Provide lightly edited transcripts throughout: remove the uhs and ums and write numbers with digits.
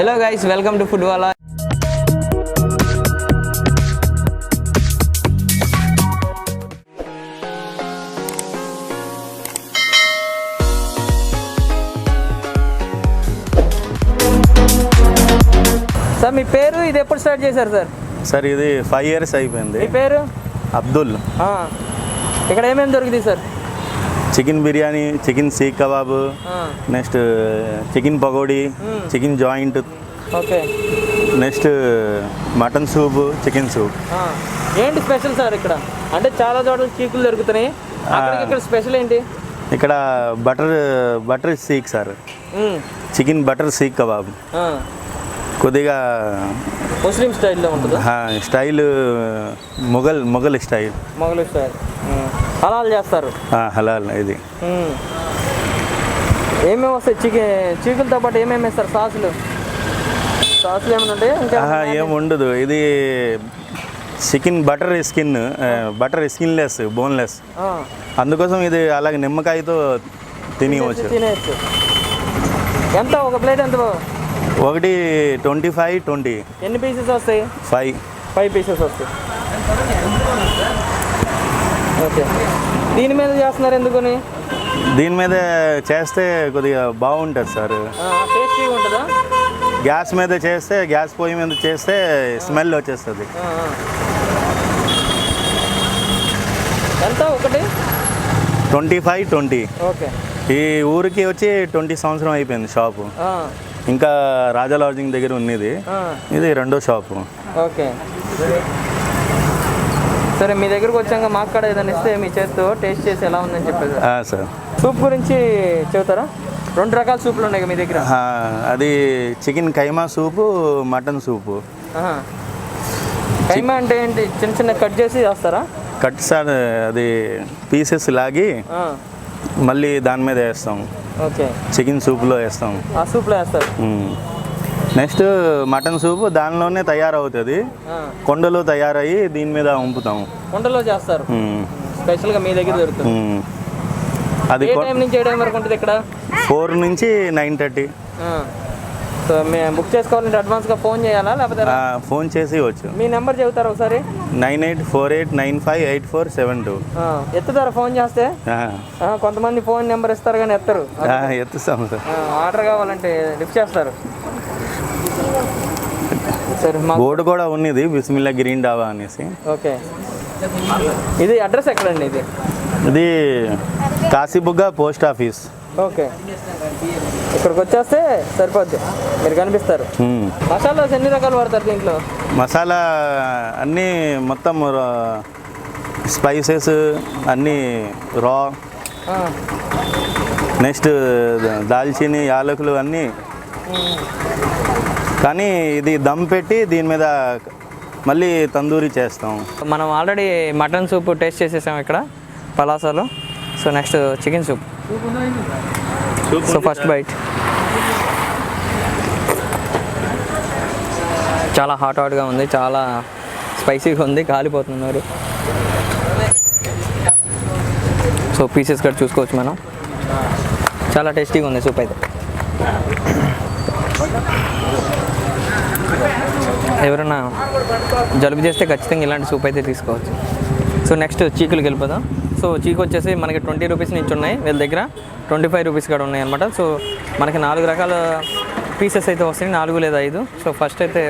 Hello guys, welcome to FoodWala. Sir మీ పేరు ఇది ఎప్పుడు స్టార్ట్ చేశారు సార్? సార్ ఇది 5 years అయిపోయింది. మీ పేరు? అబ్దుల్. ఇక్కడ ఏమేమి దొరుకుతాయి sir? Chicken biryani, chicken seekh kebab, next chicken pakodi, chicken joint, okay, next mutton soup, chicken soup. ఏంటి స్పెషల్ సార్ ఇక్కడ? అంటే చాలా చోట్ల చీకులు దొరుకుతున్నాయి, ఇక్కడ స్పెషల్ ఏంటి? ఇక్కడ butter seek sir, chicken butter seek kebab. కొద్దిగా ముస్లిం స్టైల్లో ఉంటుంది. Style Mughal style. హలాల్ చేస్తారు. హలాల్. ఇది ఏమేమి వస్తాయి? చీకులతో పాటు ఏమేమి వేస్తారు? సాసులు ఏమైనా ఉంటాయి? ఏమి ఉండదు. ఇది చికెన్ బటర్ స్కిన్లెస్, బోన్లెస్. అందుకోసం ఇది అలాగే నిమ్మకాయతో తినేయచ్చు. ఎంత ఒక ప్లేట్? ఎంత? ఒకటి 25, 20. ఎన్ని పీసెస్ వస్తాయి? 5 పీసెస్ వస్తాయి. ఓకే, దీని మీద చేస్తున్నారు ఎందుకని? దీని మీద చేస్తే కొద్దిగా బాగుంటుంది సార్. టేస్టీగా ఉంటుందా? గ్యాస్ మీద చేస్తే, గ్యాస్ పొయ్యి మీద చేస్తే స్మెల్ వచ్చేస్తుంది. ఎంత ఒకటి? 25, 20. ఓకే. ఈ ఊరికి వచ్చి 20 సంవత్సరం అయిపోయింది షాపు. ఇంకా రాజా లాడ్జింగ్ దగ్గర ఉన్నది. ఇది రెండో షాపు. ఓకే, సరే. మీ దగ్గరకు వచ్చాక మాకు కూడా ఏదైనా ఇస్తే మీ చేతితో టేస్ట్ చేసి ఎలా ఉందని చెప్పేది సార్. సూప్ గురించి చెబుతారా? 2 రకాల సూపులు ఉన్నాయి మీ దగ్గర. అది చికెన్ కైమా సూపు, మటన్ సూపు. కైమా అంటే ఏంటి? చిన్న చిన్న కట్ చేసి చేస్తారా? కట్ సార్, అది పీసెస్ లాగి మళ్ళీ దాని మీద వేస్తాం. ఓకే, చికెన్ సూప్లో వేస్తాం. ఆ సూప్లో వేస్తారు. నెక్స్ట్ మటన్ సూప్ దానిలోనే తయారవుతుంది. కొండలో తయారయ్యి దీని మీద వంపుతాం. కొండలో చేస్తారు. స్పెషల్గా మీ దగ్గర దొరుకుతుంది. అది ఏ టైం నుంచి ఏ టైం వరకు ఉంటుంది ఇక్కడ? 4 నుంచి 9:30. సో మేము బుక్ చేసుకోవాలంటే అడ్వాన్స్గా ఫోన్ చేయాలా లేకపోతే? ఫోన్ చేసి వచ్చు. మీ నెంబర్ చెబుతారా ఒకసారి? 9848958472. ఎత్తుతారా ఫోన్ చేస్తే? కొంతమంది ఫోన్ నెంబర్ ఇస్తారు కానీ ఎత్తరు. ఎత్తుస్తాం సార్. ఆర్డర్ కావాలంటే లిఫ్ట్ చేస్తారు. సరే, బోర్డు కూడా ఉన్నది, బిస్మిల్లా గ్రీన్ డాబా అనేసి. ఓకే, ఇది అడ్రస్ ఎక్కడండి? ఇది కాశీబుగ్గ పోస్ట్ ఆఫీస్. ఓకే, ఇక్కడికి వచ్చేస్తే సరిపోద్ది, మీరు కనిపిస్తారు. మసాలాస్ ఎన్ని రకాలు వాడతారు దీంట్లో? మసాలా అన్నీ మొత్తం స్పైసెస్ అన్నీ రా, నెక్స్ట్ దాల్చిని, యాలకులు అన్నీ. కానీ ఇది దమ్ పెట్టి దీని మీద మళ్ళీ తందూరి చేస్తాం. మనం ఆల్రెడీ మటన్ సూప్ టేస్ట్ చేసేసాం ఇక్కడ పలాసాలో. So next chicken soup. So first bite. చాలా హాట్గా ఉంది, చాలా స్పైసీగా ఉంది, కాలిపోతున్నారు. సో పీసెస్ కూడా చూసుకోవచ్చు మనం. చాలా టేస్టీగా ఉంది సూప్ అయితే. ఎవరైనా జలుబు చేస్తే ఖచ్చితంగా ఇలాంటి సూప్ అయితే తీసుకోవచ్చు. సో నెక్స్ట్ చీకులకి వెళ్ళిపోదాం. సో చీకు వచ్చేసి మనకి 20 రూపీస్ నుంచి ఉన్నాయి, వీళ్ళ దగ్గర 25 రూపీస్ కూడా ఉన్నాయి అనమాట. సో మనకి 4 రకాల పీసెస్ అయితే వస్తాయి, 4 లేదా 5. సో ఫస్ట్ అయితే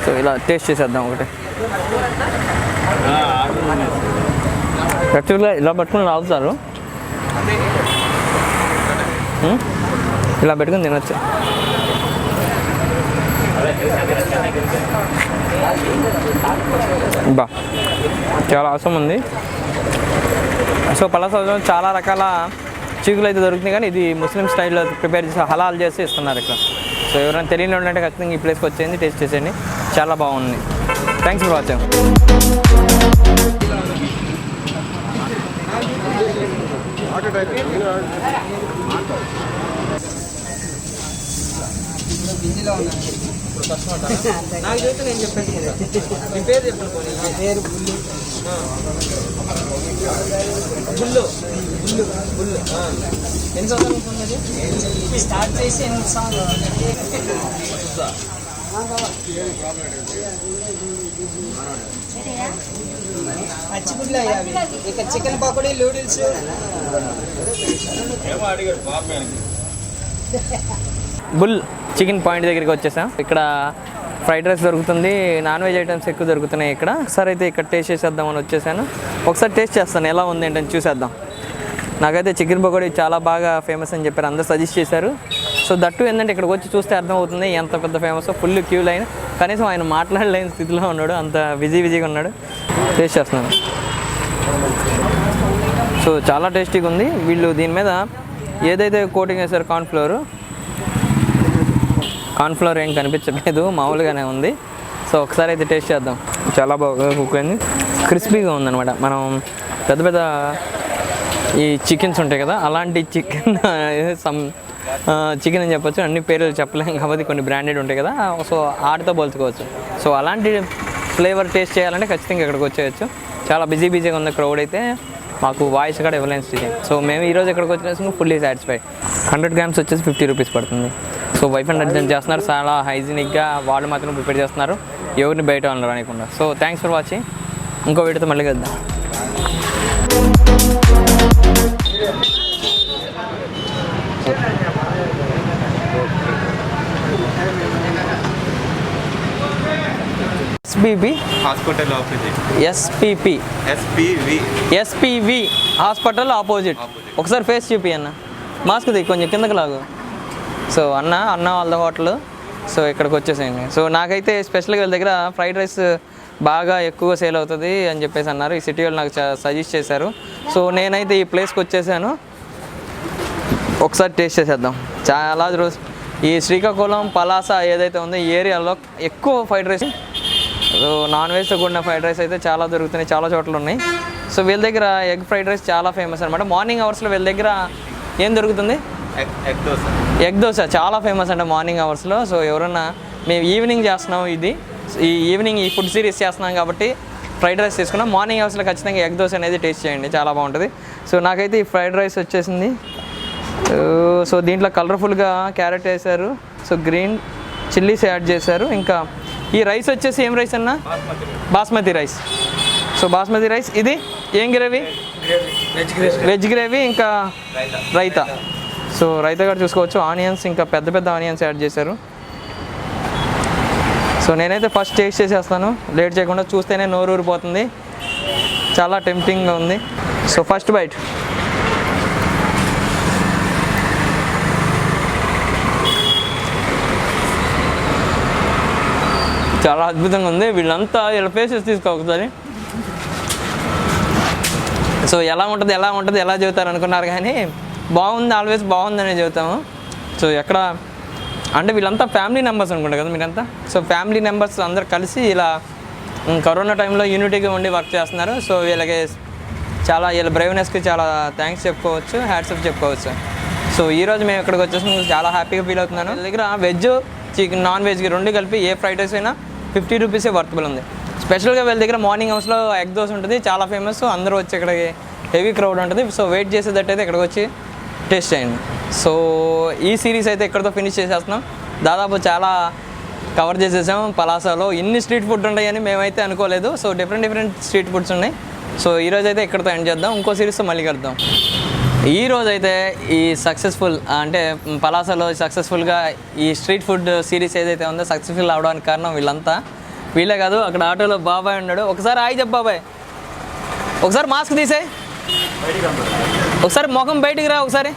సో ఇలా టేస్ట్ చేసేద్దాం ఒకటి. యాక్చువల్గా ఇలా పట్టుకుని రావుతారు, ఇలా పెట్టుకుని తినొచ్చు. బా, చాలా అవసరం ఉంది. సో పలాసాలో చాలా రకాల చీకులు అయితే దొరుకుతుంది, కానీ ఇది ముస్లిం స్టైల్లో ప్రిపేర్ చేసి హలాల్ చేసి ఇస్తున్నారు ఇక్కడ. సో ఎవరైనా తెలియని ఉంటే ఖచ్చితంగా ఈ ప్లేస్కి వచ్చేయండి, టేస్ట్ చేసేయండి, చాలా బాగుంది. Thanks for watching. బిజీలో ఉన్నాను. ఇప్పుడు కష్టం అంటారా? నాకు చెప్తే నేను చెప్పేసి మీ పేరు చెప్పండి పోనీ. నా పేరు బుల్లు. బుల్లు బుల్లు బుల్లు ఎన్ని సంవత్సరాలు ఉంటుంది? స్టార్ట్ చేసి 8 సంవత్సరాలు. పచ్చిగుడ్లు అయ్యావి. ఇక chicken pakodi, noodles. Bull chicken point దగ్గరికి వచ్చేసాం. ఇక్కడ ఫ్రైడ్ రైస్ దొరుకుతుంది, నాన్ వెజ్ ఐటమ్స్ ఎక్కువ దొరుకుతున్నాయి ఇక్కడ. ఒకసారి అయితే ఇక్కడ టేస్ట్ చేసేద్దామని వచ్చేసాను. ఒకసారి టేస్ట్ చేస్తాను ఎలా ఉంది ఏంటని చూసేద్దాం. నాకైతే చికెన్ పకోడీ చాలా బాగా ఫేమస్ అని చెప్పారు, అందరూ సజెస్ట్ చేశారు. సో దట్టు ఏంటంటే ఇక్కడికి వచ్చి చూస్తే అర్థమవుతుంది ఎంత పెద్ద ఫేమస్. ఫుల్ క్యూ లైన్, కనీసం ఆయన మాట్లాడలేని స్థితిలో ఉన్నాడు, అంత బిజీగా ఉన్నాడు. టేస్ట్ చేస్తున్నాను. సో చాలా టేస్టీగా ఉంది. వీళ్ళు దీని మీద ఏదైతే కోటింగ్ వేశారు కార్న్ఫ్లవర్ ఏం కనిపించట్లేదు, మామూలుగానే ఉంది. సో ఒకసారి అయితే టేస్ట్ చేద్దాం. చాలా బాగా కుక్ అయింది, క్రిస్పీగా ఉందన్నమాట. మనం పెద్ద పెద్ద ఈ చికెన్స్ ఉంటాయి కదా, అలాంటి చికెన్ చికెన్ అని చెప్పొచ్చు. అన్ని పేర్లు చెప్పలేం కాబట్టి కొన్ని బ్రాండెడ్ ఉంటాయి కదా, సో ఆటితో పోల్చుకోవచ్చు. సో అలాంటి ఫ్లేవర్ టేస్ట్ చేయాలంటే ఖచ్చితంగా ఇక్కడికి వచ్చేయచ్చు. చాలా బిజీగా ఉంది క్రౌడ్ అయితే. మాకు వాయిస్ కూడా ఇవ్వలేని స్థితి. సో మేము ఈరోజు ఇక్కడికి వచ్చేసి ఫుల్లీ సాటిస్ఫైడ్. 100 grams వచ్చేసి 50 rupees పడుతుంది. సో వైఫ్ అండ్ హస్బెండ్ చేస్తున్నారు, చాలా హైజీనిక్గా వాళ్ళు మాత్రం ప్రిపేర్ చేస్తున్నారు, ఎవరిని బయట వాళ్ళు రానికుండా. So thanks for watching. ఇంకో వీడియోతో మళ్ళీ కలుద్దాం. SBB hospital opposite. SPV hospital opposite. ఒకసారి ఫేస్ చూపి అన్న, మాస్క్ ది కొంచెం కిందకి లాగు. సో అన్న వాళ్ళ హోటల్. సో ఇక్కడికి వచ్చేసేయండి. సో నాకైతే స్పెషల్గా వీళ్ళ దగ్గర ఫ్రైడ్ రైస్ బాగా ఎక్కువ సేల్ అవుతుంది అని చెప్పేసి అన్నారు. ఈ సిటీ వాళ్ళు నాకు సజెస్ట్ చేశారు. సో నేనైతే ఈ ప్లేస్కి వచ్చేసాను. ఒకసారి టేస్ట్ చేసేద్దాం. చాలా రోజు ఈ శ్రీకాకుళం పలాస ఏదైతే ఉందో ఈ ఏరియాలో ఎక్కువ ఫ్రైడ్ రైస్, నాన్ వెజ్తో కూడిన ఫ్రైడ్ రైస్ అయితే చాలా దొరుకుతున్నాయి, చాలా చోట్ల ఉన్నాయి. సో వీళ్ళ దగ్గర ఎగ్ ఫ్రైడ్ రైస్ చాలా ఫేమస్ అనమాట. మార్నింగ్ అవర్స్లో వీళ్ళ దగ్గర ఏం దొరుకుతుంది? ఎగ్ దోశ చాలా ఫేమస్ అంట మార్నింగ్ అవర్స్లో. సో ఎవరన్నా మేము ఈవినింగ్ చేస్తున్నాం, ఈ ఈవినింగ్ ఈ ఫుడ్ సిరీస్ చేస్తున్నాం కాబట్టి ఫ్రైడ్ రైస్ తీసుకున్నాం. మార్నింగ్ అవర్స్లో ఖచ్చితంగా ఎగ్ దోశ అనేది టేస్ట్ చేయండి, చాలా బాగుంటుంది. సో నాకైతే ఈ ఫ్రైడ్ రైస్ వచ్చేసింది. సో దీంట్లో కలర్ఫుల్గా క్యారెట్ వేశారు, సో గ్రీన్ చిల్లీస్ యాడ్ చేశారు. ఇంకా ఈ రైస్ వచ్చేసి ఏం రైస్ అన్న? Basmati rice. So basmati rice. ఇది ఏం గ్రేవీ? వెజ్ గ్రేవీ, ఇంకా రైతా. సో రైతా కూడా చూసుకోవచ్చు. ఆనియన్స్, ఇంకా పెద్ద ఆనియన్స్ యాడ్ చేశారు. సో నేనైతే ఫస్ట్ టేస్ట్ చేసేస్తాను, లేట్ చేయకుండా. చూస్తేనే నోరు ఊరిపోతుంది, చాలా టెంప్టింగ్గా ఉంది. So first bite. చాలా అద్భుతంగా ఉంది. వీళ్ళంతా వీళ్ళ ఫేసెస్ తీసుకోకూడదని. సో ఎలా ఉంటుంది ఎలా చెబుతారు అనుకున్నారు, కానీ బాగుంది, ఆల్వేస్ బాగుందనే చెబుతాము. సో ఎక్కడ అంటే వీళ్ళంతా ఫ్యామిలీ మెంబర్స్ అనుకుంటా కదా మీరంతా. సో ఫ్యామిలీ మెంబర్స్ అందరు కలిసి ఇలా కరోనా టైంలో యూనిటీగా ఉండి వర్క్ చేస్తున్నారు. సో వీళ్ళకి వీళ్ళ బ్రైవ్నెస్కి చాలా థ్యాంక్స్ చెప్పుకోవచ్చు, హ్యాట్సప్ చెప్పుకోవచ్చు. సో ఈరోజు మేము ఇక్కడికి వచ్చేసి చాలా హ్యాపీగా ఫీల్ అవుతున్నాను. వీళ్ళ దగ్గర వెజ్, చికెన్, నాన్ వెజ్కి రెండు కలిపి ఏ ఫ్రైడ్ రైస్ అయినా 50 rupees వర్తబుల్ ఉంది. స్పెషల్గా వీళ్ళ దగ్గర మార్నింగ్ అవర్స్లో ఎగ్ దోశ ఉంటుంది, చాలా ఫేమస్. అందరూ వచ్చి ఇక్కడికి హెవీ క్రౌడ్ ఉంటుంది. సో వెయిట్ చేసేటట్టయితే ఇక్కడికి వచ్చి టేస్ట్ చేయండి. సో ఈ సిరీస్ అయితే ఇక్కడితో ఫినిష్ చేసేస్తున్నాం. దాదాపు చాలా కవర్ చేసేసాం. పలాసాలో ఇన్ని స్ట్రీట్ ఫుడ్ ఉంటాయని మేమైతే అనుకోలేదు. సో డిఫరెంట్ స్ట్రీట్ ఫుడ్స్ ఉన్నాయి. సో ఈరోజు అయితే ఇక్కడితో ఎండ్ చేద్దాం. ఇంకో సిరీస్తో మళ్ళీ కలుద్దాం. ఈరోజు అయితే ఈ సక్సెస్ఫుల్ అంటే పలాసాలో సక్సెస్ఫుల్గా ఈ స్ట్రీట్ ఫుడ్ సిరీస్ ఏదైతే ఉందో సక్సెస్ఫుల్ అవడానికి కారణం వీళ్ళే కాదు. అక్కడ ఆటోలో బాబాయ్ ఉన్నాడు. ఒకసారి హాయ్ చెప్పు బాబాయ్. ఒకసారి మాస్క్ తీసేయి, ఒకసారి ముఖం బయటికి రా ఒకసారి.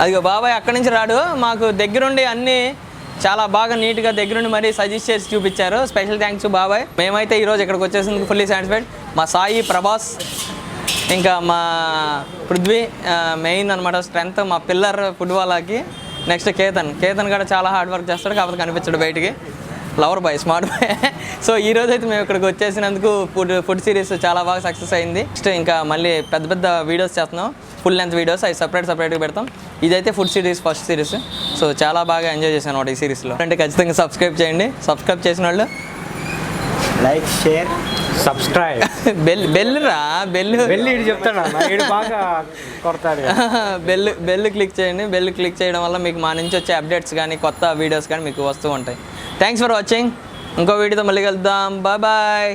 అదిగో బాబాయ్ అక్కడి నుంచి రాడు, మాకు దగ్గరుండి అన్నీ చాలా బాగా నీట్గా దగ్గరుండి మరీ సజెస్ట్ చేసి చూపించారు. స్పెషల్ థ్యాంక్స్ బాబాయ్. మేమైతే ఈరోజు ఇక్కడికి వచ్చేసింది ఫుల్లీ సాటిస్ఫైడ్. మా సాయి, ప్రభాస్, ఇంకా మా పృథ్వీ మెయిన్ అనమాట స్ట్రెంత్, మా పిల్లర్ FoodWalaకి. నెక్స్ట్ కేతన్ కూడా చాలా హార్డ్ వర్క్ చేస్తాడు, కాకపోతే కనిపించాడు బయటికి. Lover boy, smart boy. So ఈ రోజు అయితే మేము ఇక్కడికి వచ్చేసినందుకు ఫుడ్ సిరీస్ చాలా బాగా సక్సెస్ అయింది. నెక్స్ట్ ఇంకా మళ్ళీ పెద్ద పెద్ద వీడియోస్ చేస్తున్నాం, ఫుల్ లెంత్ వీడియోస్, అవి సపరేట్గా పెడతాం. ఇదైతే food series first series. So చాలా బాగా ఎంజాయ్ చేశాను అనమాట ఈ సిరీస్లో. అంటే ఖచ్చితంగా సబ్స్క్రైబ్ చేయండి. సబ్స్క్రైబ్ చేసిన వాళ్ళు లైక్, షేర్, సబ్స్క్రైబ్. బెల్ రా, బెల్ చెప్తాను బాగా కొడతారు. బెల్ క్లిక్ చేయండి. బెల్ క్లిక్ చేయడం వల్ల మీకు మా నుంచి వచ్చే అప్డేట్స్ కానీ కొత్త వీడియోస్ కానీ మీకు వస్తూ ఉంటాయి. Thanks for watching. ఇంకో వీడియోతో మళ్ళీ కలుద్దాం. బాయ్.